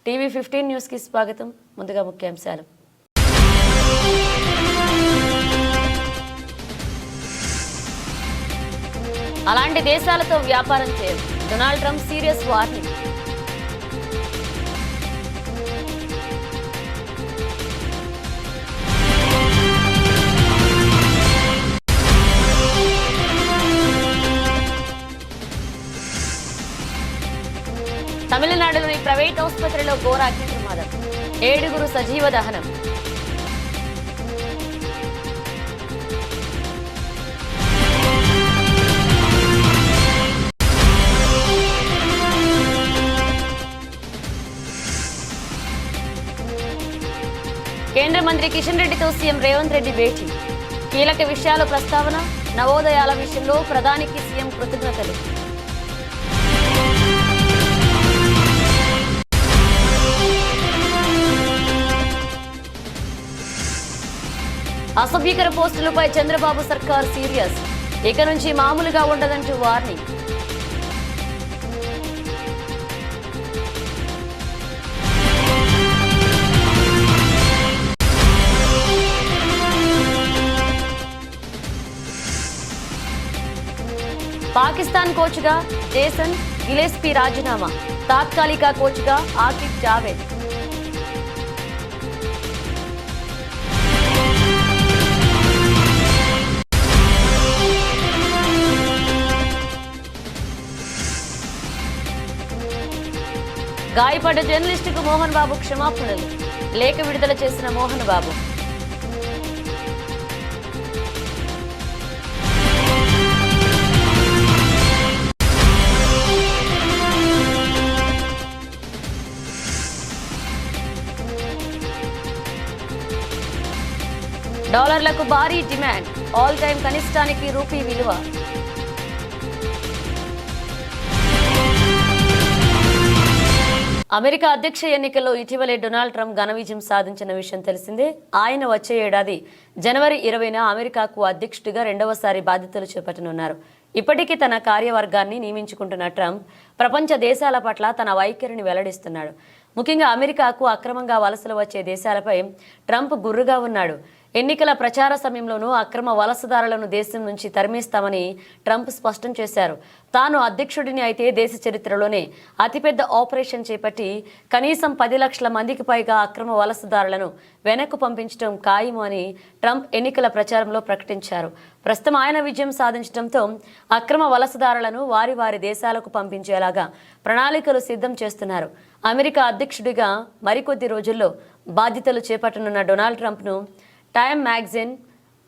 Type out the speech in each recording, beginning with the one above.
TV 15 news కి స్వాగతం. ముందుగా ముఖ్యాంశాలు. అలాంటి దేశాలతో వ్యాపారం చేయదు. Donald Trump serious warning. తమిళనాడులోని ప్రైవేట్ ఆసుపత్రిలో ఘోర అగ్ని ప్రమాదం. 7 సజీవ దహనం. కేంద్ర మంత్రి కిషన్ రెడ్డితో సీఎం రేవంత్ రెడ్డి భేటీ. కీలక విషయాల ప్రస్తావన. నవోదయాల విషయంలో ప్రధానికి సీఎం కృతజ్ఞతలు. అసభ్యకర పోస్టులపై చంద్రబాబు సర్కార్ సీరియస్. ఇక నుంచి మామూలుగా ఉండదంటూ వార్నింగ్. పాకిస్తాన్ కోచ్గా జేసన్ గిలెస్పీ రాజీనామా. తాత్కాలిక కోచ్గా ఆకిబ్ జావేద్. గాయపడ్డ జర్నలిస్టుకు మోహన్ బాబు క్షమాపణలు. లేఖ విడుదల చేసిన మోహన్ బాబు. డాలర్లకు భారీ డిమాండ్. ఆల్ టైమ్ కనిష్టానికి రూపీ విలువ. అమెరికా అధ్యక్ష ఎన్నికల్లో ఇటీవలే డొనాల్డ్ ట్రంప్ ఘన విజయం సాధించిన విషయం తెలిసిందే. ఆయన వచ్చే ఏడాది జనవరి 20న అమెరికాకు అధ్యక్షుడిగా రెండవసారి బాధ్యతలు చేపట్టనున్నారు. ఇప్పటికీ తన కార్యవర్గాన్ని నియమించుకుంటున్న ట్రంప్ ప్రపంచ దేశాల పట్ల తన వైఖరిని వెల్లడిస్తున్నాడు. ముఖ్యంగా అమెరికాకు అక్రమంగా వలసలు వచ్చే దేశాలపై ట్రంప్ గుర్రుగా ఉన్నాడు. ఎన్నికల ప్రచార సమయంలోనూ అక్రమ వలసదారులను దేశం నుంచి తరిమేస్తామని ట్రంప్ స్పష్టం చేశారు. తాను అధ్యక్షుడిని అయితే దేశ చరిత్రలోనే అతిపెద్ద ఆపరేషన్ చేపట్టి కనీసం 10 లక్షల మందికి పైగా అక్రమ వలసదారులను వెనక్కు పంపించడం ఖాయము అని ట్రంప్ ఎన్నికల ప్రచారంలో ప్రకటించారు. ప్రస్తుతం ఆయన విజయం సాధించడంతో అక్రమ వలసదారులను వారి వారి దేశాలకు పంపించేలాగా ప్రణాళికలు సిద్ధం చేస్తున్నారు. అమెరికా అధ్యక్షుడిగా మరికొద్ది రోజుల్లో బాధ్యతలు చేపట్టనున్న డొనాల్డ్ ట్రంప్ను Time magazine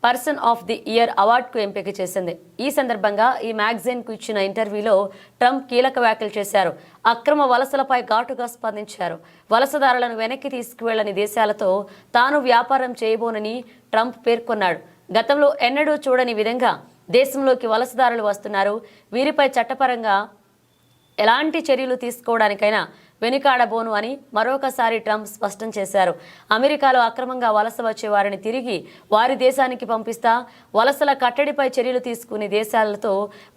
person of the year అవార్డుకు ఎంపిక చేసింది. ఈ సందర్భంగా ఈ మ్యాగజైన్కు ఇచ్చిన ఇంటర్వ్యూలో ట్రంప్ కీలక వ్యాఖ్యలు చేశారు. అక్రమ వలసలపై ఘాటుగా స్పందించారు. వలసదారులను వెనక్కి తీసుకువెళ్లని దేశాలతో తాను వ్యాపారం చేయబోనని ట్రంప్ పేర్కొన్నాడు. గతంలో ఎన్నడూ చూడని విధంగా దేశంలోకి వలసదారులు వస్తున్నారు. వీరిపై చట్టపరంగా ఎలాంటి చర్యలు తీసుకోవడానికైనా వెనుకాడబోను అని మరొకసారి ట్రంప్ స్పష్టం చేశారు. అమెరికాలో అక్రమంగా వలస వచ్చే వారిని తిరిగి వారి దేశానికి పంపిస్తా, వలసల కట్టడిపై చర్యలు తీసుకునే దేశాలతో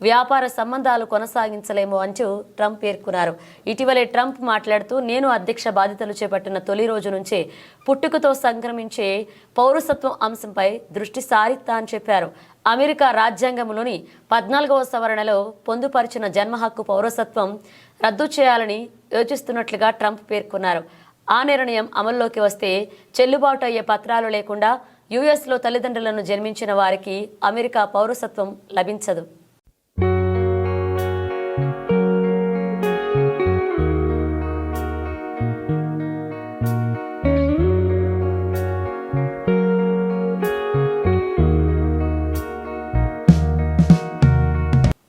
వ్యాపార సంబంధాలు కొనసాగించలేము అంటూ ట్రంప్ పేర్కొన్నారు. ఇటీవలే ట్రంప్ మాట్లాడుతూ, నేను అధ్యక్ష బాధ్యతలు చేపట్టిన తొలి రోజు నుంచే పుట్టుకతో సంక్రమించే పౌరసత్వం అంశంపై దృష్టి సారిస్తా అని చెప్పారు. అమెరికా రాజ్యాంగంలోని 14వ సవరణలో పొందుపరిచిన జన్మ హక్కు పౌరసత్వం రద్దు చేయాలని యోచిస్తున్నట్లుగా ట్రంప్ పేర్కొన్నారు. ఆ నిర్ణయం అమల్లోకి వస్తే చెల్లుబాటు అయ్యే పత్రాలు లేకుండా యుఎస్లో తల్లిదండ్రులను జన్మించిన వారికి అమెరికా పౌరసత్వం లభించదు.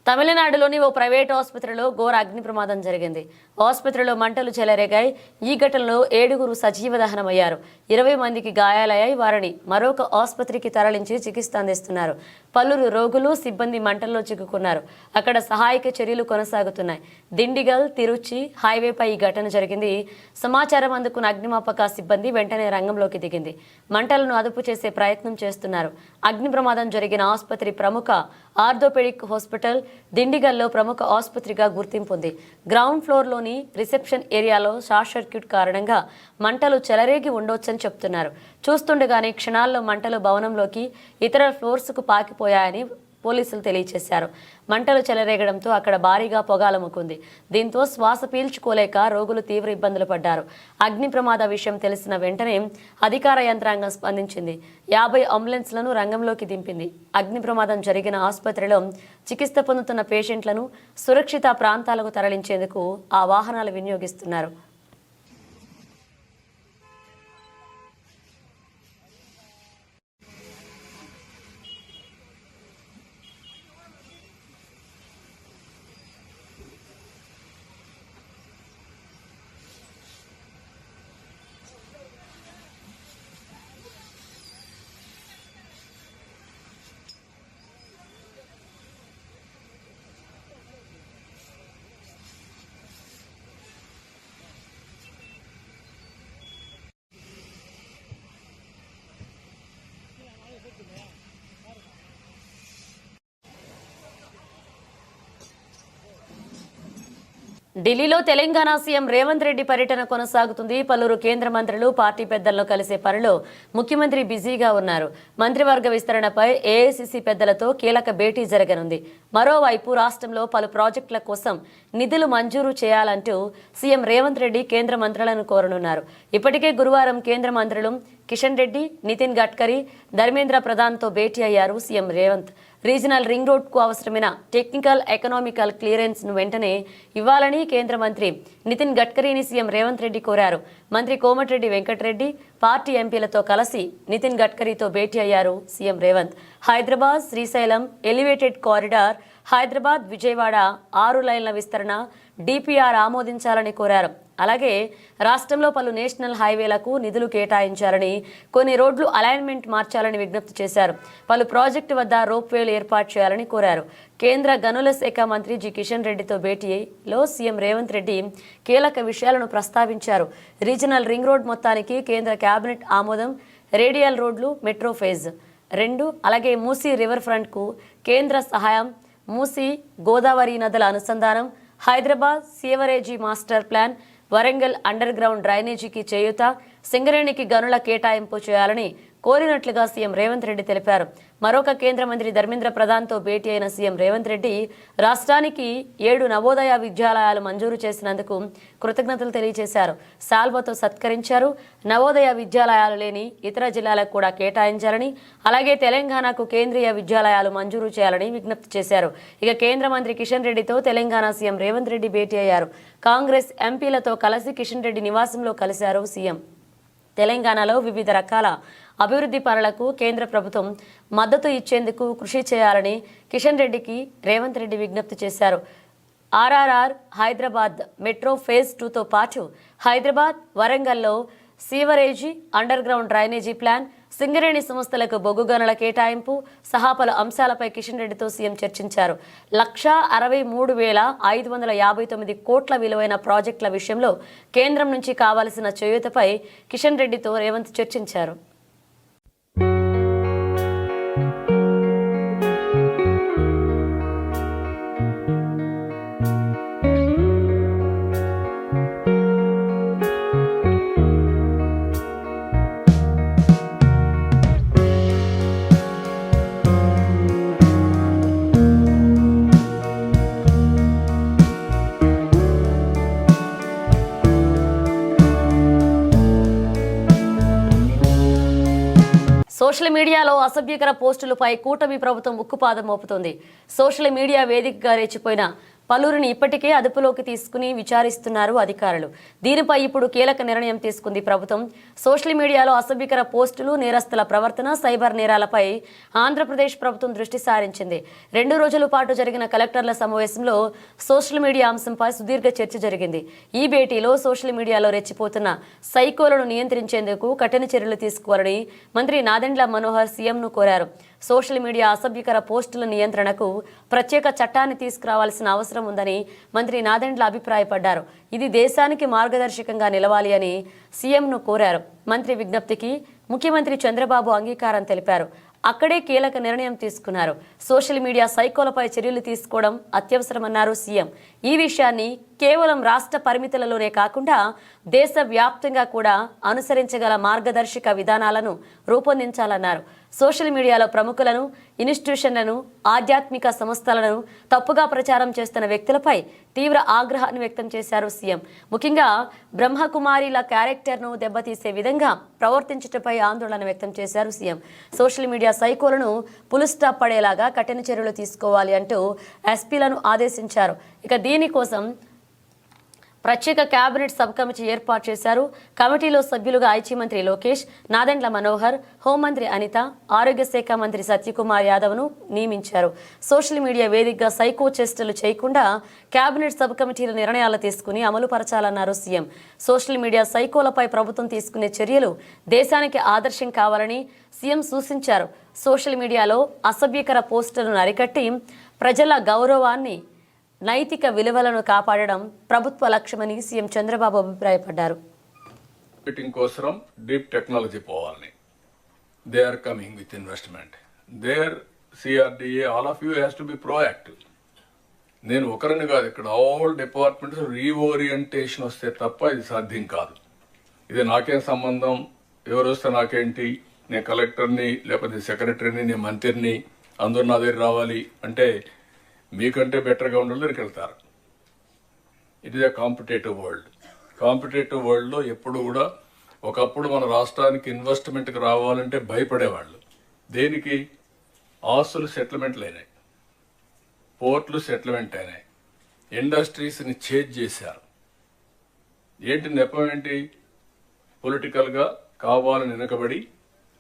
తమిళనాడులోని ఓ ప్రైవేట్ ఆసుపత్రిలో ఘోర అగ్ని ప్రమాదం జరిగింది. ఆసుపత్రిలో మంటలు చెలరేగాయి. ఈ ఘటనలో 7 సజీవ దహనమయ్యారు. 20 మందికి గాయాలయ్యాయి. వారిని మరొక ఆసుపత్రికి తరలించి చికిత్స అందిస్తున్నారు. పలువురు రోగులు, సిబ్బంది మంటల్లో చిక్కుకున్నారు. అక్కడ సహాయక చర్యలు కొనసాగుతున్నాయి. దిండిగల్ తిరుచి హైవేపై ఈ ఘటన జరిగింది. సమాచారం అందుకున్న అగ్నిమాపక సిబ్బంది వెంటనే రంగంలోకి దిగింది. మంటలను అదుపు చేసే ప్రయత్నం చేస్తున్నారు. అగ్ని ప్రమాదం జరిగిన ఆసుపత్రి ప్రముఖ ఆర్థోపెడిక్ హాస్పిటల్ దిండిగల్లో ప్రముఖ ఆసుపత్రిగా గుర్తింపు ఉంది. గ్రౌండ్ ఫ్లోర్లోని రిసెప్షన్ ఏరియాలో షార్ట్ సర్క్యూట్ కారణంగా మంటలు చెలరేగి ఉండొచ్చని చెప్తున్నారు. చూస్తుండగానే క్షణాల్లో మంటలు భవనంలోకి ఇతర ఫ్లోర్స్కు పాకిపోయాయని పోలీసులు తెలియజేశారు. మంటలు చెలరేగడంతో అక్కడ భారీగా పొగాలముకుంది. దీంతో శ్వాస పీల్చుకోలేక రోగులు తీవ్ర ఇబ్బందులు పడ్డారు. అగ్ని ప్రమాద విషయం తెలిసిన వెంటనే అధికార యంత్రాంగం స్పందించింది. 50 అంబులెన్స్లను రంగంలోకి దింపింది. అగ్ని ప్రమాదం జరిగిన ఆసుపత్రిలో చికిత్స పొందుతున్న పేషెంట్లను సురక్షిత ప్రాంతాలకు తరలించేందుకు ఆ వాహనాలు వినియోగిస్తున్నారు. ఢిల్లీలో తెలంగాణ సీఎం రేవంత్ రెడ్డి పర్యటన కొనసాగుతుంది. పలువురు కేంద్ర మంత్రులు పార్టీ పెద్దలను కలిసే పనిలో ముఖ్యమంత్రి బిజీగా ఉన్నారు. మంత్రివర్గ విస్తరణపై ఏఐసీసీ పెద్దలతో కీలక భేటీ జరగనుంది. మరోవైపు రాష్ట్రంలో పలు ప్రాజెక్టుల కోసం నిధులు మంజూరు చేయాలంటూ సీఎం రేవంత్ రెడ్డి కేంద్ర మంత్రులను కోరనున్నారు. ఇప్పటికే గురువారం కేంద్ర మంత్రులు కిషన్ రెడ్డి, నితిన్ గడ్కరీ, ధర్మేంద్ర ప్రధాన్తో భేటీ అయ్యారు సీఎం రేవంత్. రీజనల్ రింగ్ రోడ్కు అవసరమైన టెక్నికల్, ఎకనామికల్ క్లియరెన్స్ను వెంటనే ఇవ్వాలని కేంద్ర మంత్రి నితిన్ గడ్కరీని సీఎం రేవంత్ రెడ్డి కోరారు. మంత్రి కోమటిరెడ్డి వెంకటరెడ్డి పార్టీ ఎంపీలతో కలిసి నితిన్ గడ్కరీతో భేటీ అయ్యారు CM Revanth. Hyderabad Srisailam elevated corridor, Hyderabad Vijayawada 6 లైన్ల విస్తరణ డిపిఆర్ ఆమోదించాలని కోరారు. అలాగే రాష్ట్రంలో పలు నేషనల్ హైవేలకు నిధులు కేటాయించాలని, కొన్ని రోడ్లు అలైన్మెంట్ మార్చాలని విజ్ఞప్తి చేశారు. పలు ప్రాజెక్టు వద్ద రోప్వేలు ఏర్పాటు చేయాలని కోరారు. కేంద్ర గనుల శాఖ మంత్రి జి కిషన్ రెడ్డితో భేటీలో సీఎం రేవంత్ రెడ్డి కీలక విషయాలను ప్రస్తావించారు. రీజనల్ రింగ్ రోడ్ మొత్తానికి కేంద్ర కేబినెట్ ఆమోదం, రేడియల్ రోడ్లు మెట్రో ఫేజ్ 2, అలాగే మూసీ రివర్ ఫ్రంట్కు కేంద్ర సహాయం, మూసీ గోదావరి నదుల అనుసంధానం, Hyderabad sewerage master plan, Warangal underground డ్రైనేజీకి చేయూత, సింగరేణికి గనుల కేటాయింపు చేయాలని కోరినట్లుగా సీఎం రేవంత్ రెడ్డి తెలిపారు. మరొక కేంద్ర మంత్రి ధర్మేంద్ర ప్రధాన్తో భేటీ అయిన సీఎం రేవంత్ రెడ్డి రాష్ట్రానికి 7 నవోదయ విద్యాలయాలు మంజూరు చేసినందుకు కృతజ్ఞతలు తెలియజేశారు. సాల్వతో సత్కరించారు. నవోదయ విద్యాలయాలు లేని ఇతర జిల్లాలకు కూడా కేటాయించాలని, అలాగే తెలంగాణకు కేంద్రీయ విద్యాలయాలు మంజూరు చేయాలని విజ్ఞప్తి చేశారు. ఇక కేంద్ర మంత్రి కిషన్ రెడ్డితో తెలంగాణ సీఎం రేవంత్ రెడ్డి భేటీ అయ్యారు. కాంగ్రెస్ ఎంపీలతో కలిసి కిషన్ రెడ్డి నివాసంలో కలిశారు సీఎం. తెలంగాణలో వివిధ రకాల అభివృద్ధి పనులకు కేంద్ర ప్రభుత్వం మద్దతు ఇచ్చేందుకు కృషి చేయాలని కిషన్ రెడ్డికి రేవంత్ రెడ్డి విజ్ఞప్తి చేశారు. ఆర్ఆర్ఆర్, హైదరాబాద్ మెట్రో ఫేజ్ 2తో పాటు హైదరాబాద్, వరంగల్లో sewerage, under ground drainage plan, Singareni సంస్థలకు బొగ్గు గనుల కేటాయింపు సహా పలు అంశాలపై కిషన్ రెడ్డితో సీఎం చర్చించారు. 1,63,559 కోట్ల విలువైన ప్రాజెక్టుల విషయంలో కేంద్రం నుంచి కావాల్సిన చేయూతపై కిషన్ రెడ్డితో రేవంత్ చర్చించారు. సోషల్ మీడియాలో అసభ్యకర పోస్టులపై కూటమి ప్రభుత్వం ఉక్కుపాదం మోపుతోంది. సోషల్ మీడియా వేదికగా రెచ్చిపోయిన పలువురిని ఇప్పటికే అదుపులోకి తీసుకుని విచారిస్తున్నారు అధికారులు. దీనిపై ఇప్పుడు కీలక నిర్ణయం తీసుకుంది ప్రభుత్వం. సోషల్ మీడియాలో అసభ్యకర పోస్టులు, నేరస్తుల ప్రవర్తన, సైబర్ నేరాలపై ఆంధ్రప్రదేశ్ ప్రభుత్వం దృష్టి సారించింది. 2 రోజుల పాటు జరిగిన కలెక్టర్ల సమావేశంలో సోషల్ మీడియా అంశంపై సుదీర్ఘ చర్చ జరిగింది. ఈ భేటీలో సోషల్ మీడియాలో రెచ్చిపోతున్న సైకోలను నియంత్రించేందుకు కఠిన చర్యలు తీసుకోవాలని మంత్రి నాదెండ్ల మనోహర్ సీఎంను కోరారు. సోషల్ మీడియా అసభ్యకర పోస్టుల నియంత్రణకు ప్రత్యేక చట్టాన్ని తీసుకురావాల్సిన అవసరం ఉందని మంత్రి నాదెండ్ల అభిప్రాయపడ్డారు. ఇది దేశానికి మార్గదర్శకంగా నిలవాలి అని సీఎంను కోరారు. మంత్రి విజ్ఞప్తికి ముఖ్యమంత్రి చంద్రబాబు అంగీకారం తెలిపారు. అక్కడే కీలక నిర్ణయం తీసుకున్నారు. సోషల్ మీడియా సైకోలపై చర్యలు తీసుకోవడం అత్యవసరమన్నారు సీఎం. ఈ విషయాన్ని కేవలం రాష్ట్ర పరిమితులలోనే కాకుండా దేశవ్యాప్తంగా కూడా అనుసరించగల మార్గదర్శక విధానాలను రూపొందించాలన్నారు. సోషల్ మీడియాలో ప్రముఖులను, ఇన్స్టిట్యూషన్లను, ఆధ్యాత్మిక సంస్థలను తప్పుగా ప్రచారం చేస్తున్న వ్యక్తులపై తీవ్ర ఆగ్రహాన్ని వ్యక్తం చేశారు సీఎం. ముఖ్యంగా బ్రహ్మకుమారిల క్యారెక్టర్ను దెబ్బతీసే విధంగా ప్రవర్తించటపై ఆందోళన వ్యక్తం చేశారు సీఎం. సోషల్ మీడియా సైకోలను పులు స్టాప్ పడేలాగా కఠిన చర్యలు తీసుకోవాలి అంటూ ఎస్పీలను ఆదేశించారు. ఇక దీనికోసం ప్రత్యేక కేబినెట్ సబ్ కమిటీ ఏర్పాటు చేశారు. కమిటీలో సభ్యులుగా ఐటీ మంత్రి లోకేష్, నాదెండ్ల మనోహర్, హోంమంత్రి అనిత, ఆరోగ్య శాఖ మంత్రి సత్యకుమార్ యాదవ్ను నియమించారు. సోషల్ మీడియా వేదికగా సైకో చేష్టలు చేయకుండా కేబినెట్ సబ్ కమిటీల నిర్ణయాలు తీసుకుని అమలు పరచాలన్నారు సీఎం. సోషల్ మీడియా సైకోలపై ప్రభుత్వం తీసుకునే చర్యలు దేశానికి ఆదర్శం కావాలని సీఎం సూచించారు. సోషల్ మీడియాలో అసభ్యకర పోస్టులను అరికట్టి ప్రజల గౌరవాన్ని, నైతిక విలువలను కాపాడడం ప్రభుత్వ లక్ష్యమని సీఎం చంద్రబాబు అభిప్రాయపడ్డారు. మార్కెటింగ్ కోసం డీప్ టెక్నాలజీ పోవాలని they are coming with investment there CRDA all of you has to be proactive. నేను ఒకరిని కాదు, ఇక్కడ ఆల్ డిపార్ట్మెంట్స్ రీఓరియంటేషన్ వస్తే తప్ప ఇది సాధ్యం కాదు. ఇది నాకేం సంబంధం, ఎవరు వస్తే నాకేంటి, నేను కలెక్టర్ని లేకపోతే సెక్రటరీని, నేను మంత్రిని, అందరూ నా దగ్గర రావాలి అంటే మీకంటే బెటర్గా ఉండాలి దగ్గరికి వెళ్తారు. It is a competitive world. Competitive వరల్డ్లో ఎప్పుడు కూడా ఒకప్పుడు మన రాష్ట్రానికి ఇన్వెస్ట్మెంట్కి రావాలంటే భయపడేవాళ్ళు. దేనికి? ఆస్తులు సెటిల్మెంట్లు అయినాయి, పోర్ట్లు సెటిల్మెంట్ అయినాయి, ఇండస్ట్రీస్ని చేంజ్ చేశారు. ఏంటి నెపం ఏంటి? పొలిటికల్గా కావాలని వెనకబడి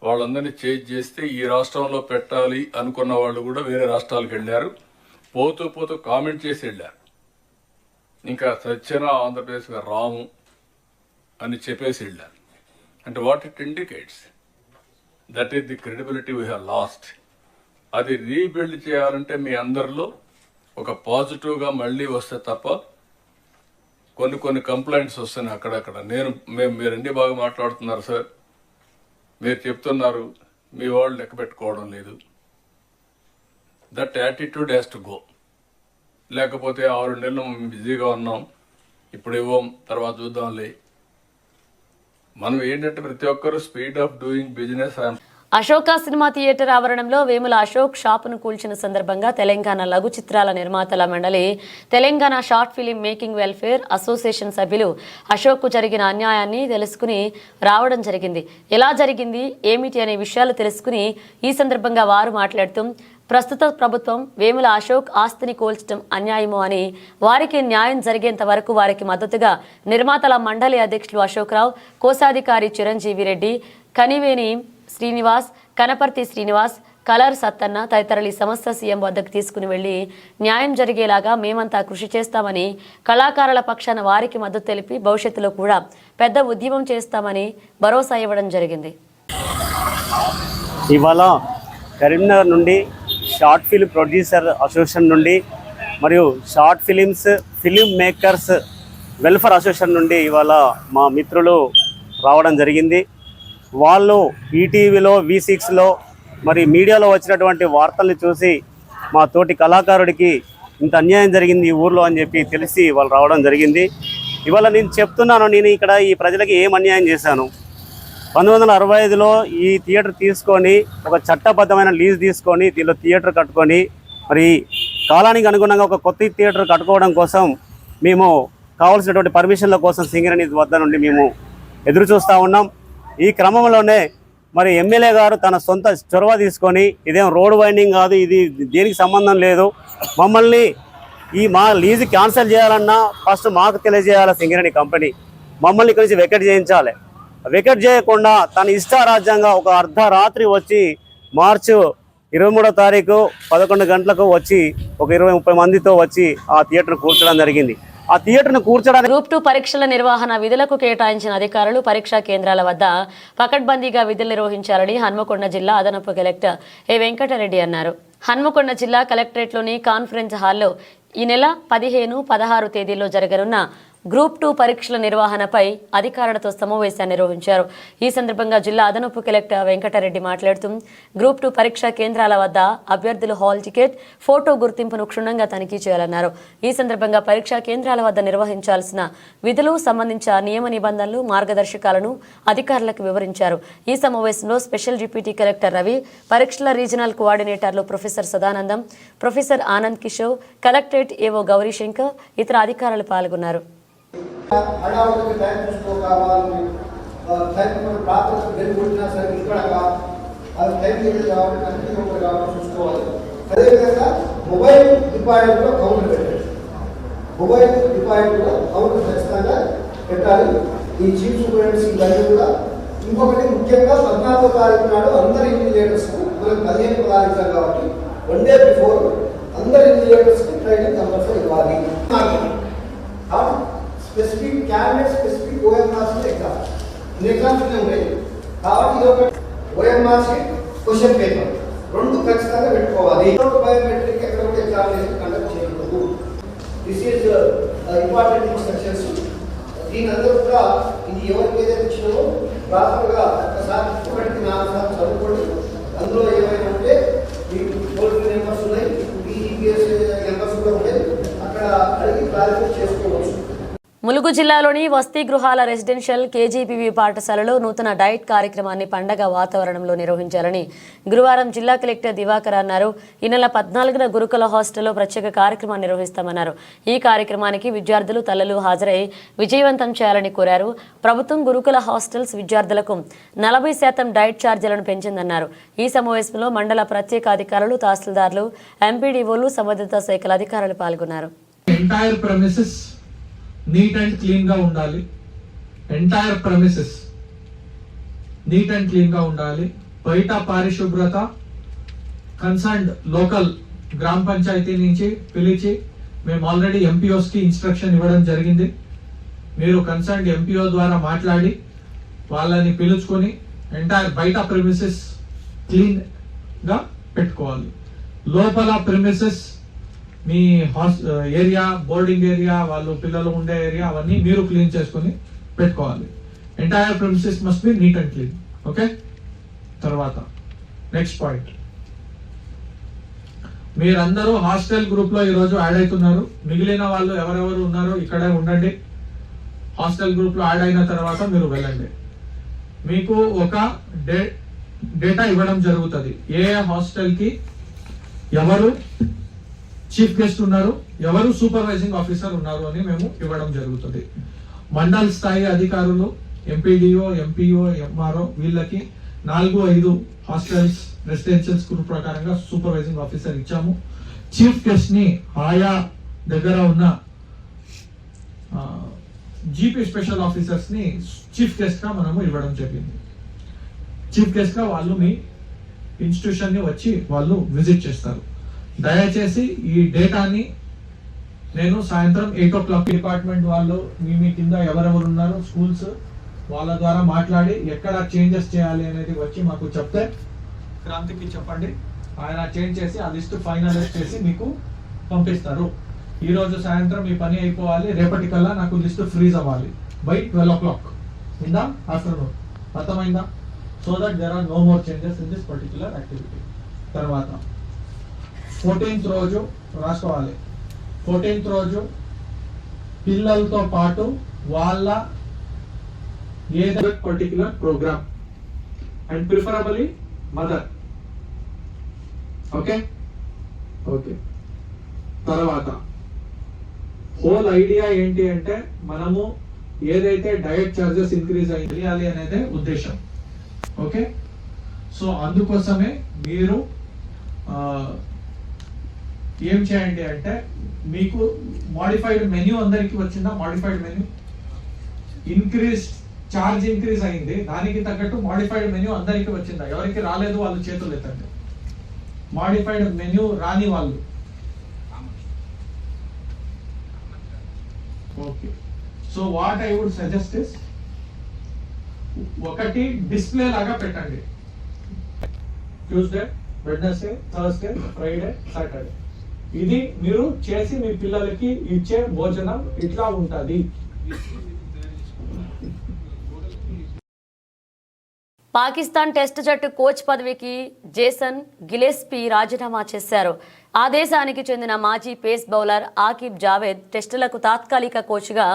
వాళ్ళందరినీ చేంజ్ చేస్తే ఈ రాష్ట్రంలో పెట్టాలి అనుకున్న వాళ్ళు కూడా వేరే రాష్ట్రాలకు వెళ్ళారు. పోతూ పోతూ కామెంట్ చేసి వెళ్ళారు. ఇంకా సత్యన ఆంధ్రప్రదేశ్గా రాము అని చెప్పేసి వెళ్ళారు. అంటే what it indicates? That is the credibility we have lost. అది రీబిల్డ్ చేయాలంటే మీ అందరిలో ఒక పాజిటివ్గా మళ్ళీ వస్తే తప్ప కొన్ని కంప్లైంట్స్ వస్తున్నాయి అక్కడక్కడ. మీరు అన్ని బాగా మాట్లాడుతున్నారు సార్, మీరు చెప్తున్నారు, మీ వాళ్ళు లెక్క పెట్టుకోవడం లేదు. That attitude has to go. లేకపోతే 6 నెలలు బిజీగా ఉన్నాం, ఇప్పుడు ఇవ్వం, తర్వాత చూద్దాంలే. మనం ఏంటంటే ప్రతి ఒక్కరు speed of doing business. Ashoka cinema theatre ఆవరణంలో వేముల అశోక్ షాపును కూల్చిన సందర్భంగా తెలంగాణ లఘు చిత్రాల నిర్మాతల మండలి, Telangana short film making welfare association సభ్యులు అశోక్కు జరిగిన అన్యాయాన్ని తెలుసుకుని రావడం జరిగింది. ఎలా జరిగింది, ఏమిటి అనే విషయాలు తెలుసుకుని ఈ సందర్భంగా వారు మాట్లాడుతూ ప్రస్తుత ప్రభుత్వం వేముల అశోక్ ఆస్తిని కూల్చడం అన్యాయము అని, వారికి న్యాయం జరిగేంత వరకు వారికి మద్దతుగా నిర్మాతల మండలి అధ్యక్షులు అశోక్ రావు, కోశాధికారి చిరంజీవి రెడ్డి, కనివేని శ్రీనివాస్, కనపర్తి శ్రీనివాస్, కలర్ సత్తన్న తదితరులు ఈ సమస్య సీఎం వద్దకు తీసుకుని వెళ్లి న్యాయం జరిగేలాగా మేమంతా కృషి చేస్తామని, కళాకారుల పక్షాన వారికి మద్దతు తెలిపి భవిష్యత్తులో కూడా పెద్ద ఉద్యమం చేస్తామని భరోసా ఇవ్వడం జరిగింది. ఇవాళ కరీంనగర్ నుండి షార్ట్ ఫిల్మ్ ప్రొడ్యూసర్ అసోసియేషన్ నుండి మరియు short film makers welfare association నుండి ఇవాళ మా మిత్రులు రావడం జరిగింది. వాళ్ళు ఈటీవీలో, V6లో మరి మీడియాలో వచ్చినటువంటి వార్తల్ని చూసి మా తోటి కళాకారుడికి ఇంత అన్యాయం జరిగింది ఈ ఊర్లో అని చెప్పి తెలిసి వాళ్ళు రావడం జరిగింది. ఇవాళ నేను చెప్తున్నాను, నేను ఇక్కడ ఈ ప్రజలకి ఏం అన్యాయం చేశాను. 1965లో ఈ థియేటర్ తీసుకొని ఒక చట్టబద్ధమైన లీజ్ తీసుకొని దీనిలో థియేటర్ కట్టుకొని మరి కాలానికి అనుగుణంగా ఒక కొత్త థియేటర్ కట్టుకోవడం కోసం మేము కావాల్సినటువంటి పర్మిషన్ల కోసం సింగరేణి వద్ద నుండి మేము ఎదురు చూస్తూ ఉన్నాం. ఈ క్రమంలోనే మరి ఎమ్మెల్యే గారు తన సొంత చొరవ తీసుకొని ఇదేం రోడ్ వైండింగ్ కాదు, ఇది దేనికి సంబంధం లేదు, మమ్మల్ని మా లీజు క్యాన్సిల్ చేయాలన్నా ఫస్ట్ మాకు తెలియజేయాలి సింగరేణి కంపెనీ, మమ్మల్ని ఇక్కడి నుంచి వెకెట్ చేయించాలి. వెకెట్ చేయకుండా తన ఇష్టారాజ్యంగా ఒక అర్ధరాత్రి వచ్చి మార్చి 23వ తారీఖు 11 గంటలకు వచ్చి ఒక 20-30 మందితో వచ్చి ఆ థియేటర్ను కూర్చోడం జరిగింది. ఆ థియేటర్ను కూర్చోడానికి గ్రూప్ 2 పరీక్షల నిర్వహణ విధులకు కేటాయించిన అధికారులు పరీక్షా కేంద్రాల వద్ద పకడ్బందీగా విధులు నిర్వహించాలని హన్మకొండ జిల్లా అదనపు కలెక్టర్ ఏ వెంకటరెడ్డి అన్నారు. హన్మకొండ జిల్లా కలెక్టరేట్లోని కాన్ఫరెన్స్ హాల్లో ఈ నెల 15, 16 తేదీల్లో జరగనున్న గ్రూప్ 2 పరీక్షల నిర్వహణపై అధికారులతో సమావేశాన్ని నిర్వహించారు. ఈ సందర్భంగా జిల్లా అదనపు కలెక్టర్ వెంకటరెడ్డి మాట్లాడుతూ గ్రూప్ 2 పరీక్షా కేంద్రాల వద్ద అభ్యర్థులు హాల్ టికెట్, ఫోటో గుర్తింపును క్షుణ్ణంగా తనిఖీ చేయాలన్నారు. ఈ సందర్భంగా పరీక్షా కేంద్రాల వద్ద నిర్వహించాల్సిన విధులు సంబంధించిన నియమ నిబంధనలు, మార్గదర్శకాలను అధికారులకు వివరించారు. ఈ సమావేశంలో స్పెషల్ డిప్యూటీ కలెక్టర్ రవి, పరీక్షల రీజనల్ కోఆర్డినేటర్లు professor Sadanandam, professor Anand Kishore, collectorate AO Gaurishankar, ఇతర అధికారులు పాల్గొన్నారు. హడావుడికి టైం చూసుకోవాలి, టైం ప్రాంతం వెళ్ళిపోయినా సరే ఇక్కడ అది టైం దగ్గర కావాలి, కంటిన్యూ కావాలి చూసుకోవాలి. అదేవిధంగా మొబైల్ డిపాజిట్ కూడా కౌంటర్ పెట్టండి. మొబైల్ డిపాజిట్ కూడా కౌంటర్ ఖచ్చితంగా పెట్టాలి. ఈ చీఫ్ సూపరింటెండెంట్స్ ఇవన్నీ కూడా. ఇంకొకటి ముఖ్యంగా 14వ తారీఖు నాడు అందరి ఇన్విజిలేటర్స్ మనకు 15వ తారీఖు కాబట్టి 1 డే బిఫోర్ అందరి ఇన్విజిలేటర్స్కి ట్రైనింగ్ కంపల్సరీ ఇవ్వాలి. Specific candidate specific OMR exams ఉంటాయి కాబట్టి ఇది ఒక ఓఎంఆర్ క్వశ్చన్ పేపర్ 2 ఖచ్చితంగా పెట్టుకోవాలి. బయోమెట్రిక్ ఎక్కడ కూడా ఎగ్జామినేషన్ కండక్ట్ చేయకూడదు. This is important instructions. దీని అందరూ కూడా ఇది ఎవరికి ఏదైతే ఇచ్చినామో ప్రాపర్గా ఒకసారి 1కి 4 సార్లు చదువుకోండి. అందులో ఏమైనా ఉంటే మీకు టోల్ ఫ్రీ నెంబర్స్ ఉన్నాయి, ఈపీఎస్ నెంబర్స్ కూడా ఉన్నాయి, అక్కడ అడిగి క్లారిఫై చేసుకోవచ్చు. ములుగు జిల్లాలోని వసతి గృహాల రెసిడెన్షియల్ కేజీపీవీ పాఠశాలలో నూతన డైట్ కార్యక్రమాన్ని పండగ వాతావరణంలో నిర్వహించాలని గురువారం జిల్లా కలెక్టర్ దివాకర్ అన్నారు. ఈ నెల 14న గురుకుల హాస్టల్లో ప్రత్యేక కార్యక్రమాన్ని నిర్వహిస్తామన్నారు. ఈ కార్యక్రమానికి విద్యార్థులు తల్లులు హాజరై విజయవంతం చేయాలని కోరారు. ప్రభుత్వం గురుకుల హాస్టల్స్ విద్యార్థులకు 40% డైట్ ఛార్జీలను పెంచిందన్నారు. ఈ సమావేశంలో మండల ప్రత్యేక అధికారులు, తహసీల్దార్లు, ఎంపీడీఓలు, సంబంధిత శాఖల అధికారులు పాల్గొన్నారు. నీట్ అండ్ క్లీన్ గా ఉండాలి. Entire premises neat and clean గా ఉండాలి. బయట పారిశుభ్రత కన్సర్న్డ్ లోకల్ గ్రామ పంచాయతీ నుంచి పిలిచి మేము ఆల్రెడీ ఎంపీఓస్ కి ఇన్స్ట్రక్షన్ ఇవ్వడం జరిగింది. మీరు కన్సర్న్డ్ ఎంపీఓ ద్వారా మాట్లాడి వాళ్ళని పిలుచుకొని ఎంటైర్ బయట ప్రెమిసెస్ క్లీన్ గా పెట్టుకోవాలి. లోపల ప్రెమిసెస్ మీ ఏరియా, బోర్డింగ్ ఏరియా, వాళ్ళు పిల్లలు ఉండే ఏరియా అవన్నీ మీరు క్లీన్ చేసుకుని పెట్టుకోవాలి. Entire premises must be neat and clean. Okay. తర్వాత నెక్స్ట్ పాయింట్, మీరందరూ హాస్టల్ గ్రూప్ లో ఈరోజు యాడ్ అవుతున్నారు. మిగిలిన వాళ్ళు ఎవరెవరు ఉన్నారో ఇక్కడే ఉండండి. హాస్టల్ గ్రూప్ లో యాడ్ అయిన తర్వాత మీరు వెళ్ళండి. మీకు ఒక డేటా ఇవ్వడం జరుగుతుంది. ఏ హాస్టల్ కి ఎవరు చీఫ్ గెస్ట్ ఉన్నారు, ఎవరు సూపర్వైజింగ్ ఆఫీసర్ ఉన్నారు అని మేము ఇవ్వడం జరుగుతుంది. మండల్ స్థాయి అధికారులు, ఎంపీడీఓ, ఎంపీఓ, ఎంఆర్ఓ వీళ్ళకి 4-5 హాస్టల్స్ రెసిడెన్షియల్స్ గ్రూప్ ప్రకారంగా సూపర్వైజింగ్ ఆఫీసర్ ఇచ్చాము. చీఫ్ గెస్ట్ ని ఆయా దగ్గర ఉన్న జీపీ స్పెషల్ ఆఫీసర్స్ ని చీఫ్ గెస్ట్ గా మనము ఇవ్వడం జరిగింది. చీఫ్ గెస్ట్ గా వాళ్ళు మీ ఇన్స్టిట్యూషన్ ని వచ్చి వాళ్ళు విజిట్ చేస్తారు. దయచేసి ఈ డేటాని నేను సాయంత్రం 8 o'clock డిపార్ట్మెంట్ వాళ్ళు మీ కింద ఎవరెవరు ఉన్నారు స్కూల్స్ వాళ్ళ ద్వారా మాట్లాడి ఎక్కడ చేంజెస్ చేయాలి అనేది వచ్చి మాకు చెప్తే క్రాంతికి చెప్పండి. ఆయన చేంజ్ చేసి ఆ లిస్ట్ ఫైనలైజ్ చేసి మీకు పంపిస్తారు. ఈ రోజు సాయంత్రం ఈ పని అయిపోవాలి. రేపటికల్లా నాకు లిస్ట్ ఫ్రీజ్ అవ్వాలి by 12 o'clock in the afternoon. అర్థమైందా? So that there are no more changes in this particular activity. తర్వాత 14th రోజు రాసుకోవాలి. 14th రోజు పిల్లలతో పాటు వాళ్ళ ఏదైనా particular programme and preferably mother. Okay okay. తర్వాత హోల్ ఐడియా ఏంటి అంటే మనము ఏదైతే డయట్ చార్జెస్ ఇంక్రీజ్ అయ్యాలి అనేది ఉద్దేశం. ఓకే. సో అందుకోసమే మీరు ఏం చేయండి అంటే మీకు మోడిఫైడ్ మెన్యూ అందరికి వచ్చిందా? మోడిఫైడ్ మెన్యూ చార్జ్ ఇంక్రీజ్ అయింది, దానికి తగ్గట్టు మోడిఫైడ్ మెన్యూ అందరికి వచ్చిందా? ఎవరికి రాలేదు వాళ్ళు చేతులు ఎత్తండి. మోడిఫైడ్ మెన్యూ రాని వాళ్ళు. Okay. So what I would suggest is ఒకటి డిస్ప్లే లాగా పెట్టండి. Tuesday, Wednesday, Thursday, Friday, Saturday ఇది మీరు చేసి మీ పిల్లలకి ఇచ్చే భోజనం ఇట్లా ఉంటుంది. పాకిస్తాన్ టెస్ట్ జట్టు కోచ్ పదవికి జేసన్ గిలెస్పీ రాజీనామా చేశారు. ఆ దేశానికి చెందిన మాజీ పేస్ బౌలర్ ఆకిబ్ జావేద్ టెస్టులకు తాత్కాలిక కోచ్గా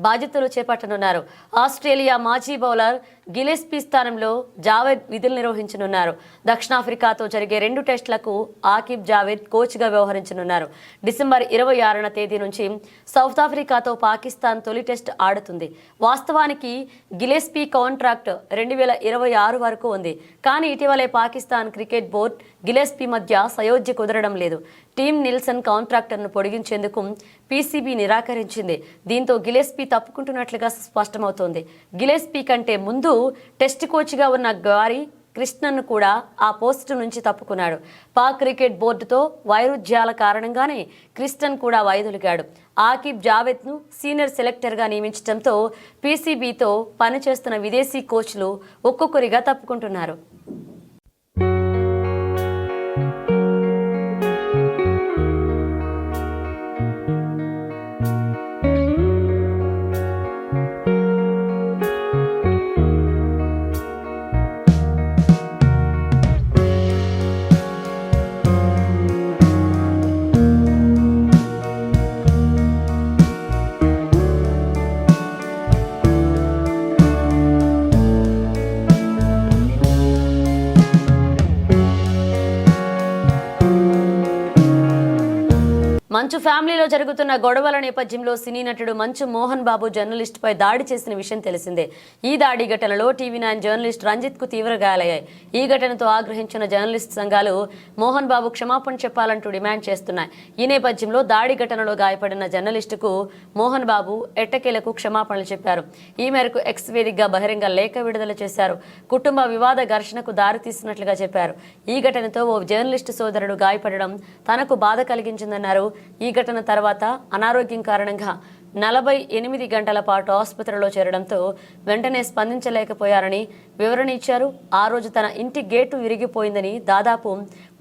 బాధ్యతలు చేపట్టనున్నారు. ఆస్ట్రేలియా మాజీ బౌలర్ గిలెస్పీ స్థానంలో జావేద్ విధులు నిర్వహించనున్నారు. దక్షిణాఫ్రికాతో జరిగే 2 టెస్టులకు ఆకిబ్ జావేద్ కోచ్గా వ్యవహరించనున్నారు. డిసెంబర్ 26న తేదీ నుంచి సౌత్ ఆఫ్రికాతో పాకిస్తాన్ తొలి టెస్ట్ ఆడుతుంది. వాస్తవానికి గిలెస్పీ కాంట్రాక్ట్ 2026 వరకు ఉంది. కానీ ఇటీవలే పాకిస్తాన్ క్రికెట్ బోర్డు గిలెస్పీ మధ్య సయోధ్య కుదరడం లేదు. టీమ్ నిల్సన్ కాంట్రాక్టర్ను పొడిగించేందుకు పీసీబీ నిరాకరించింది. దీంతో గిలెస్పీ తప్పుకుంటున్నట్లుగా స్పష్టమవుతోంది. గిలెస్పీ కంటే ముందు టెస్ట్ కోచ్గా ఉన్న గారీ కృష్ణన్ కూడా ఆ పోస్టు నుంచి తప్పుకున్నాడు. పాక్ క్రికెట్ బోర్డుతో వైరుధ్యాల కారణంగానే కృష్ణన్ కూడా వైదొలిగాడు. ఆకిబ్ జావేద్ను సీనియర్ సెలెక్టర్గా నియమించడంతో పీసీబీతో పనిచేస్తున్న విదేశీ కోచ్లు ఒక్కొక్కరిగా తప్పుకుంటున్నారు. మంచు ఫ్యామిలీలో జరుగుతున్న గొడవల నేపథ్యంలో సినీ నటుడు మంచు మోహన్ బాబు జర్నలిస్టుపై దాడి చేసిన విషయం తెలిసిందే. ఈ దాడి ఘటనలో టీవీ9 జర్నలిస్ట్ రంజిత్కు తీవ్ర గాయాలయ్యాయి. ఈ ఘటనతో ఆగ్రహించిన జర్నలిస్ట్ సంఘాలు మోహన్ బాబు క్షమాపణ చెప్పాలంటూ డిమాండ్ చేస్తున్నాయి. ఈ నేపథ్యంలో దాడి ఘటనలో గాయపడిన జర్నలిస్టుకు మోహన్ బాబు ఎట్టకేలకు క్షమాపణలు చెప్పారు. ఈ మేరకు ఎక్స్ వేదికగా బహిరంగ లేఖ విడుదల చేశారు. కుటుంబ వివాద ఘర్షణకు దారితీస్తున్నట్లుగా చెప్పారు. ఈ ఘటనతో ఓ జర్నలిస్టు సోదరుడు గాయపడడం తనకు బాధ కలిగించిందన్నారు. ఈ ఘటన తర్వాత అనారోగ్యం కారణంగా 48 గంటల పాటు ఆసుపత్రిలో చేరడంతో వెంటనే స్పందించలేకపోయారని వివరణ ఇచ్చారు. ఆ రోజు తన ఇంటి గేటు విరిగిపోయిందని, దాదాపు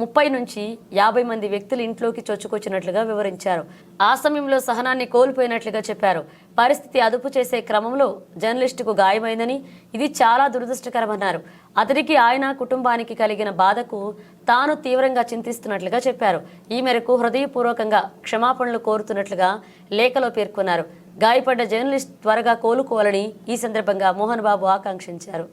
30 నుంచి 50 మంది వ్యక్తులు ఇంట్లోకి చొచ్చుకొచ్చినట్లుగా వివరించారు. ఆ సమయంలో సహనాన్ని కోల్పోయినట్లుగా చెప్పారు. పరిస్థితి అదుపు చేసే క్రమంలో జర్నలిస్టుకు గాయమైందని, ఇది చాలా దురదృష్టకరమన్నారు. అతడికి ఆయన కుటుంబానికి కలిగిన బాధకు తాను తీవ్రంగా చింతిస్తున్నట్లుగా చెప్పారు. ఈ మేరకు హృదయపూర్వకంగా క్షమాపణలు కోరుతున్నట్లుగా లేఖలో పేర్కొన్నారు. గాయపడ్డ జర్నలిస్ట్ త్వరగా కోలుకోవాలని ఈ సందర్భంగా మోహన్ బాబు ఆకాంక్షించారు.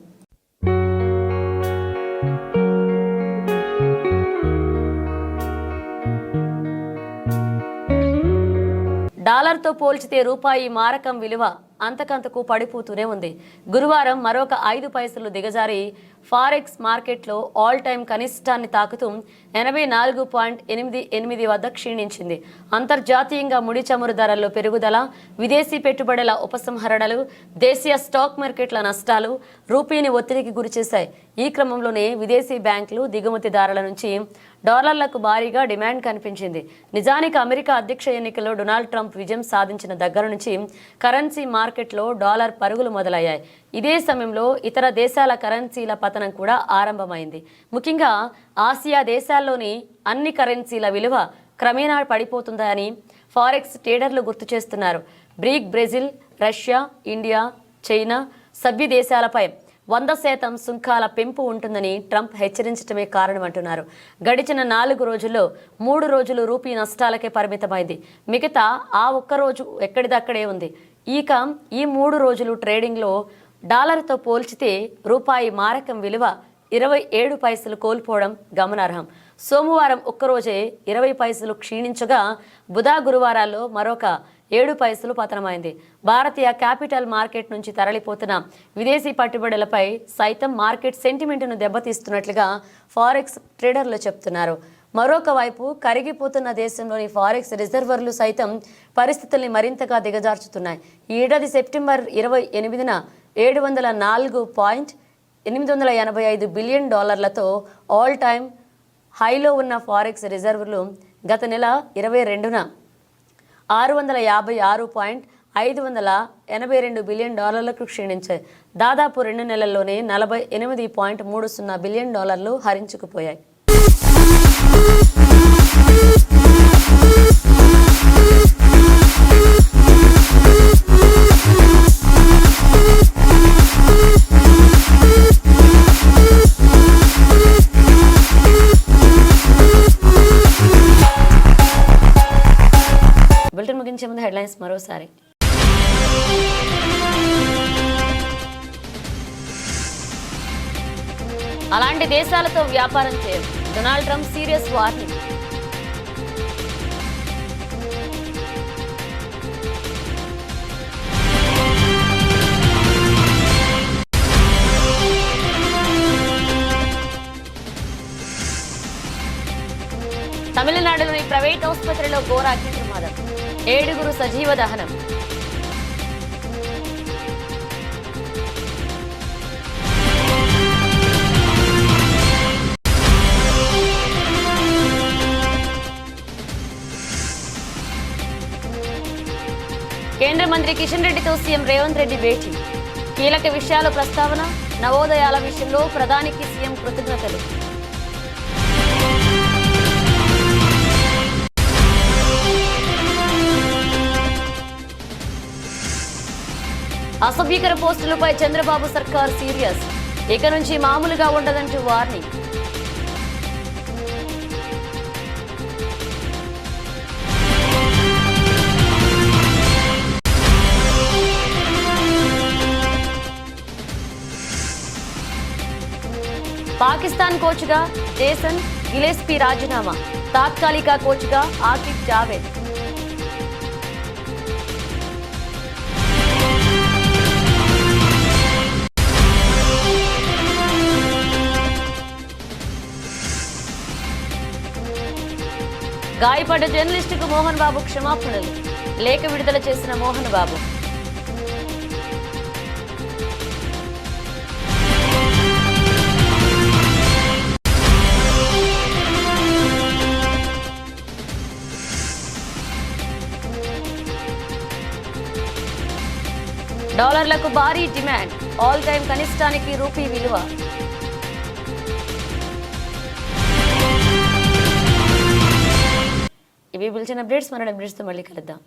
డాలర్తో పోల్చితే రూపాయి మారకం విలువ అంతకంతకు పడిపోతూనే ఉంది. గురువారం మరొక 5 పైసలు దిగజారి ఫారెక్స్ మార్కెట్లో ఆల్ టైమ్ కనిష్టాన్ని తాకుతూ 84.88 వద్ద క్షీణించింది. అంతర్జాతీయంగా ముడి చమురు ధరల్లో పెరుగుదల, విదేశీ పెట్టుబడుల ఉపసంహరణలు, దేశీయ స్టాక్ మార్కెట్ల నష్టాలు రూపీని ఒత్తిడికి గురిచేశాయి. ఈ క్రమంలోనే విదేశీ బ్యాంకులు దిగుమతిదారుల నుంచి డాలర్లకు భారీగా డిమాండ్ కనిపించింది. నిజానికి అమెరికా అధ్యక్ష ఎన్నికల్లో డొనాల్డ్ ట్రంప్ విజయం సాధించిన దగ్గర నుంచి కరెన్సీ మార్కెట్లో డాలర్ పరుగులు మొదలయ్యాయి. ఇదే సమయంలో ఇతర దేశాల కరెన్సీల పతనం కూడా ఆరంభమైంది. ముఖ్యంగా ఆసియా దేశాల్లోని అన్ని కరెన్సీల విలువ క్రమేణా పడిపోతుందని ఫారెక్స్ ట్రేడర్లు గుర్తు చేస్తున్నారు. బ్రెజిల్, రష్యా, ఇండియా, చైనా సభ్య దేశాలపై 100% సుంకాల పెంపు ఉంటుందని ట్రంప్ హెచ్చరించడమే కారణమంటున్నారు. గడిచిన 4 రోజుల్లో 3 రోజులు రూపీ నష్టాలకే పరిమితమైంది. మిగతా ఆ ఒక్కరోజు ఎక్కడిదక్కడే ఉంది. ఇక ఈ 3 రోజులు ట్రేడింగ్లో డాలర్తో పోల్చితే రూపాయి మారకం విలువ 27 పైసలు కోల్పోవడం గమనార్హం. సోమవారం ఒక్కరోజే 20 పైసలు క్షీణించగా బుధ, గురువారాల్లో మరొక 7 పైసలు పతనమైంది. భారతీయ క్యాపిటల్ మార్కెట్ నుంచి తరలిపోతున్న విదేశీ పెట్టుబడులపై సైతం మార్కెట్ సెంటిమెంట్ను దెబ్బతీస్తున్నట్లుగా ఫారెక్స్ ట్రేడర్లు చెప్తున్నారు. మరొక వైపు కరిగిపోతున్న దేశంలోని ఫారెక్స్ రిజర్వర్లు సైతం పరిస్థితుల్ని మరింతగా దిగజార్చుతున్నాయి. ఈ ఏడాది సెప్టెంబర్ 28న 704.885 బిలియన్ డాలర్లతో ఆల్ టైమ్ హైలో ఉన్న ఫారెక్స్ రిజర్వులు గత నెల 22న 656.582 బిలియన్ డాలర్లకు క్షీణించాయి. దాదాపు 2 నెలల్లోనే 48.30 బిలియన్ డాలర్లు హరించుకుపోయాయి. అలాంటి దేశాలతో వ్యాపారం చేయరు. Donald Trump serious warning. తమిళనాడులోని ప్రైవేట్ ఆసుపత్రిలో ఘోర అగ్ని ప్రమాదం, 7 సజీవ దహనం. కేంద్ర మంత్రి కిషన్ రెడ్డితో సీఎం రేవంత్ రెడ్డి భేటీ, కీలక విషయాల ప్రస్తావన. నవోదయాల విషయంలో ప్రధానికి సీఎం కృతజ్ఞతలు. అసభ్యకర పోస్టులపై చంద్రబాబు సర్కార్ సీరియస్, ఇక నుంచి మామూలుగా ఉండదంటూ వార్నింగ్. పాకిస్తాన్ కోచ్గా జేసన్ గిలెస్పీ రాజీనామా, తాత్కాలిక కోచ్గా ఆకిబ్ జావేద్. గాయపడ్డ జర్నలిస్టుకు మోహన్ బాబు క్షమాపణలు, లేఖ విడుదల చేసిన మోహన్ బాబు. డాలర్లకు భారీ డిమాండ్, ఆల్ టైమ్ కనిష్టానికి రూపీ విలువ. ఇవి బులెటిన్ అప్డేట్స్. మరో అప్డేట్స్తో మళ్ళీ కలుద్దాం.